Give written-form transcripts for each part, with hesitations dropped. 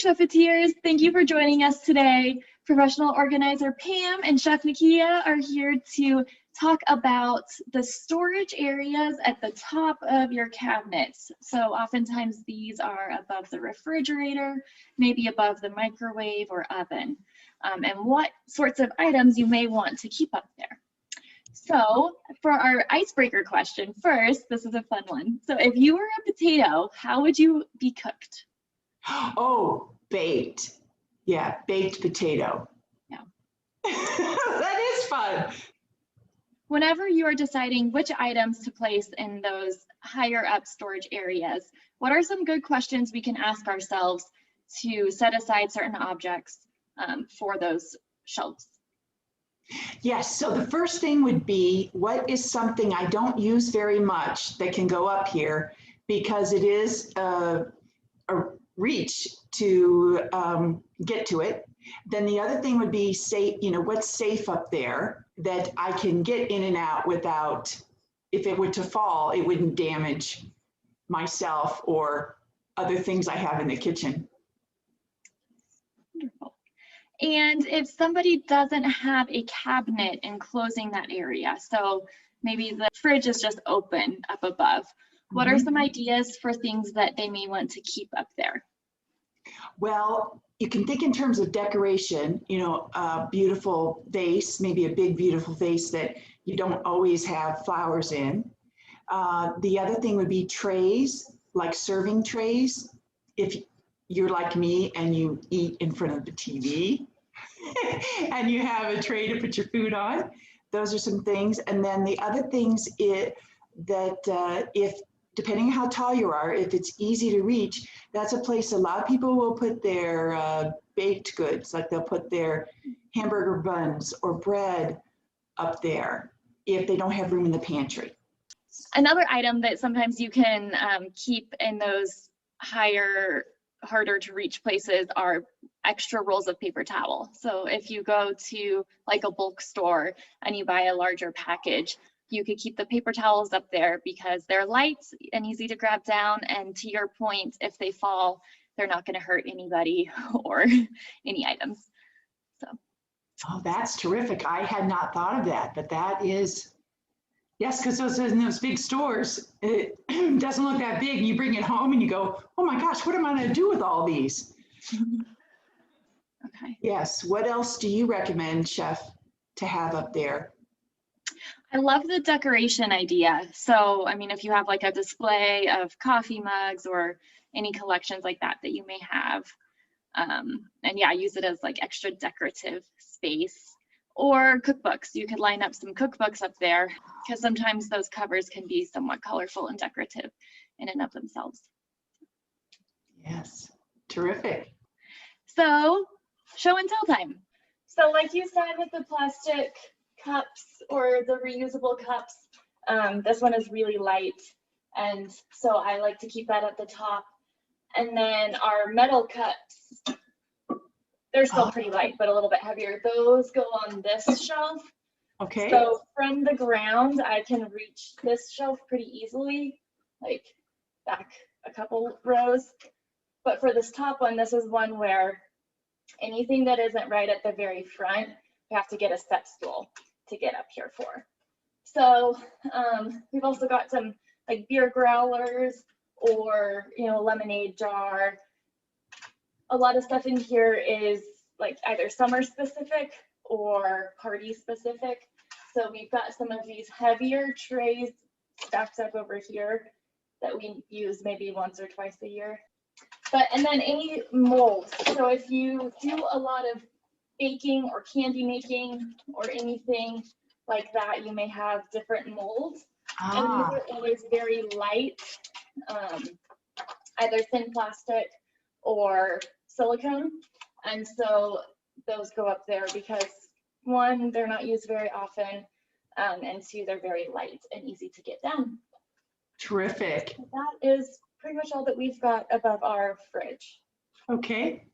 Chefeteers. Thank you for joining us today. Professional organizer Pam and Chef Nakia are here to talk about the storage areas at the top of your cabinets. So oftentimes these are above the refrigerator, maybe above the microwave or oven, and what sorts of items you may want to keep up there. So for our icebreaker question, first, this is a fun one. So if you were a potato, how would you be cooked? Oh, baked. Yeah, baked potato. Yeah. That is fun. Whenever you are deciding which items to place in those higher up storage areas, what are some good questions we can ask ourselves to set aside certain objects for those shelves? Yes, so the first thing would be, what is something I don't use very much that can go up here, because it is a reach to get to it. Then the other thing would be, say, what's safe up there that I can get in and out without, if it were to fall, it wouldn't damage myself or other things I have in the kitchen. Wonderful. And if somebody doesn't have a cabinet enclosing that area, so maybe the fridge is just open up above, what are some ideas for things that they may want to keep up there? Well, you can think in terms of decoration, a beautiful vase, maybe a big, beautiful vase that you don't always have flowers in. The other thing would be trays, like serving trays. If you're like me and you eat in front of the TV and you have a tray to put your food on, those are some things. And then the other things if depending on how tall you are, if it's easy to reach, that's a place a lot of people will put their baked goods, like they'll put their hamburger buns or bread up there if they don't have room in the pantry. Another item that sometimes you can keep in those higher, harder to reach places are extra rolls of paper towel. So if you go to like a bulk store and you buy a larger package, you could keep the paper towels up there because they're light and easy to grab down. And to your point, if they fall, they're not going to hurt anybody or any items. So. Oh, that's terrific. I had not thought of that, but that is, yes, because in those big stores, it doesn't look that big. You bring it home and you go, oh my gosh, what am I going to do with all these? Okay. Yes. What else do you recommend, Chef, to have up there? I love the decoration idea. So, I mean, if you have like a display of coffee mugs or any collections like that you may have, and yeah, use it as like extra decorative space. Or cookbooks. You could line up some cookbooks up there because sometimes those covers can be somewhat colorful and decorative in and of themselves. Yes, terrific. So, show and tell time. So like you said with the plastic cups or the reusable cups, this one is really light, and so I like to keep that at the top. And then our metal cups, they're still pretty light, but a little bit heavier. Those go on this shelf. Okay. So from the ground, I can reach this shelf pretty easily, like back a couple rows. But for this top one, this is one where anything that isn't right at the very front, we have to get a step stool to get up here for. So we've also got some like beer growlers or, lemonade jar. A lot of stuff in here is like either summer specific or party specific. So we've got some of these heavier trays stacked up over here that we use maybe once or twice a year. And then any molds. So if you do a lot of baking or candy making or anything like that, you may have different molds. And these are always very light, either thin plastic or silicone. And so those go up there because one, they're not used very often, and two, they're very light and easy to get down. Terrific. So that is pretty much all that we've got above our fridge. Okay.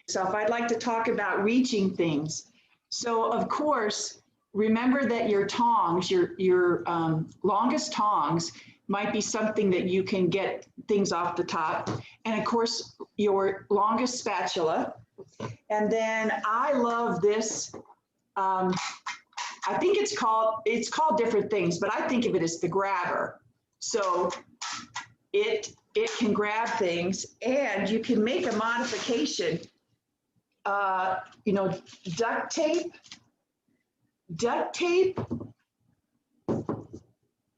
So if I'd like to talk about reaching things. So of course, remember that your tongs, your longest tongs might be something that you can get things off the top. And of course, your longest spatula. And then I love this. I think it's called different things, but I think of it as the grabber. So it can grab things, and you can make a modification. You know, duct tape,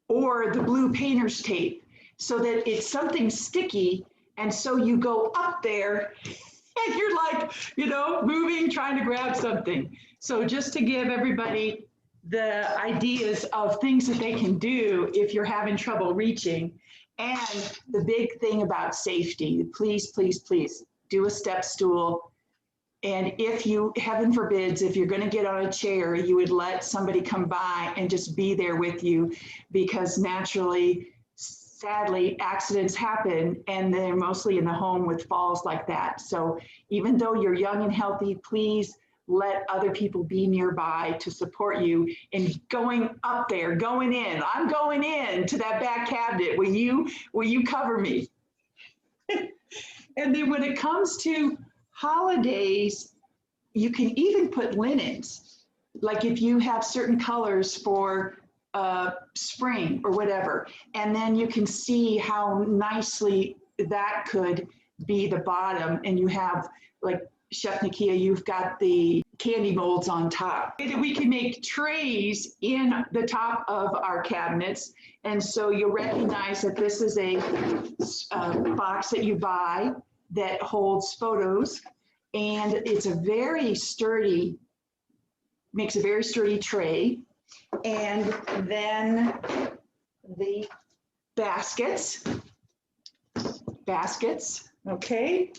or the blue painter's tape, so that it's something sticky. And so you go up there and you're like, you know, moving, trying to grab something. So just to give everybody the ideas of things that they can do if you're having trouble reaching. And the big thing about safety, please, please, please do a step stool. And if you, heaven forbids, if you're going to get on a chair, you would let somebody come by and just be there with you, because naturally, sadly, accidents happen, and they're mostly in the home with falls like that. So even though you're young and healthy, please let other people be nearby to support you in going up there, going in. I'm going in to that back cabinet. Will you cover me? And then when it comes to holidays, you can even put linens. Like if you have certain colors for spring or whatever, and then you can see how nicely that could be the bottom, and you have, like Chef Nakia, you've got the candy molds on top. We can make trays in the top of our cabinets, and so you'll recognize that this is a box that you buy that holds photos, and it's a very sturdy, makes a very sturdy tray. And then the baskets, okay.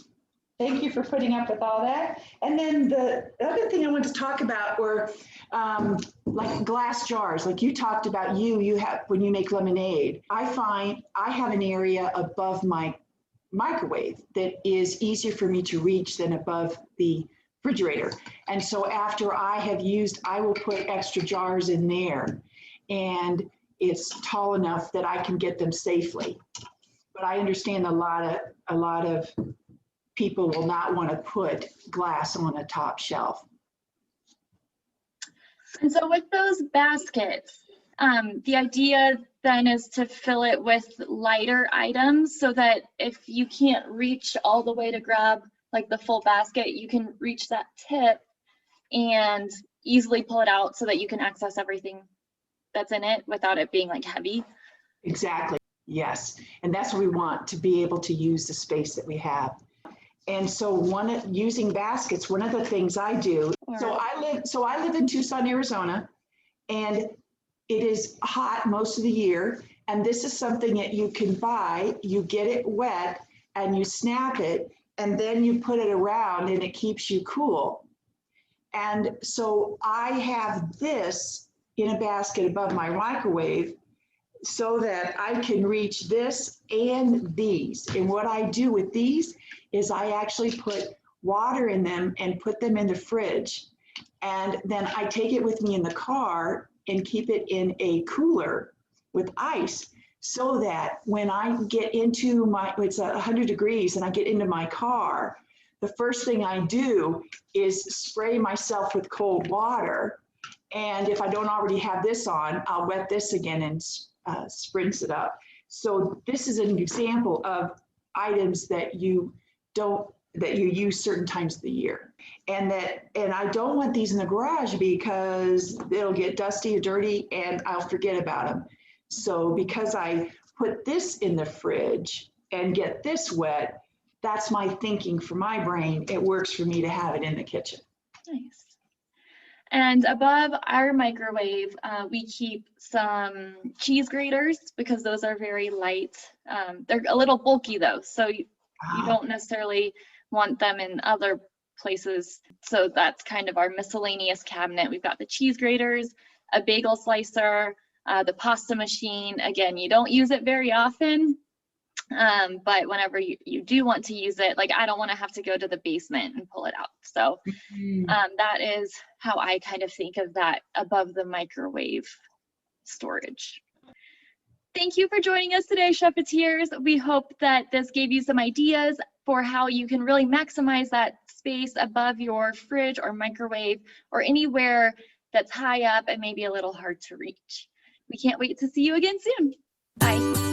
Thank you for putting up with all that. And then the other thing I want to talk about were like glass jars. Like you talked about, you have, when you make lemonade, I find I have an area above my microwave that is easier for me to reach than above the refrigerator. And so after I have used, I will put extra jars in there, and it's tall enough that I can get them safely. But I understand a lot of people will not want to put glass on a top shelf. And so with those baskets, the idea then is to fill it with lighter items, so that if you can't reach all the way to grab like the full basket, you can reach that tip and easily pull it out so that you can access everything that's in it without it being like heavy. Exactly. Yes. And that's what we want, to be able to use the space that we have. And so using baskets, one of the things I do, so I live in Tucson, Arizona, and it is hot most of the year. And this is something that you can buy, you get it wet and you snap it, and then you put it around and it keeps you cool. And so I have this in a basket above my microwave so that I can reach this and these. And what I do with these is I actually put water in them and put them in the fridge. And then I take it with me in the car and keep it in a cooler with ice, so that when I get into it's 100 degrees and I get into my car, the first thing I do is spray myself with cold water. And if I don't already have this on, I'll wet this again and spritz it up. So this is an example of items that you use certain times of the year. And I don't want these in the garage because they'll get dusty or dirty and I'll forget about them. So because I put this in the fridge and get this wet, that's my thinking for my brain. It works for me to have it in the kitchen. Nice. And above our microwave, we keep some cheese graters because those are very light. They're a little bulky though, so you don't necessarily want them in other places. So that's kind of our miscellaneous cabinet. We've got the cheese graters, a bagel slicer, the pasta machine. Again, you don't use it very often, But whenever you do want to use it, like I don't want to have to go to the basement and pull it out. So that is how I kind of think of that above the microwave storage. Thank you for joining us today, Chefeteers. We hope that this gave you some ideas for how you can really maximize that space above your fridge or microwave or anywhere that's high up and maybe a little hard to reach. We can't wait to see you again soon. Bye.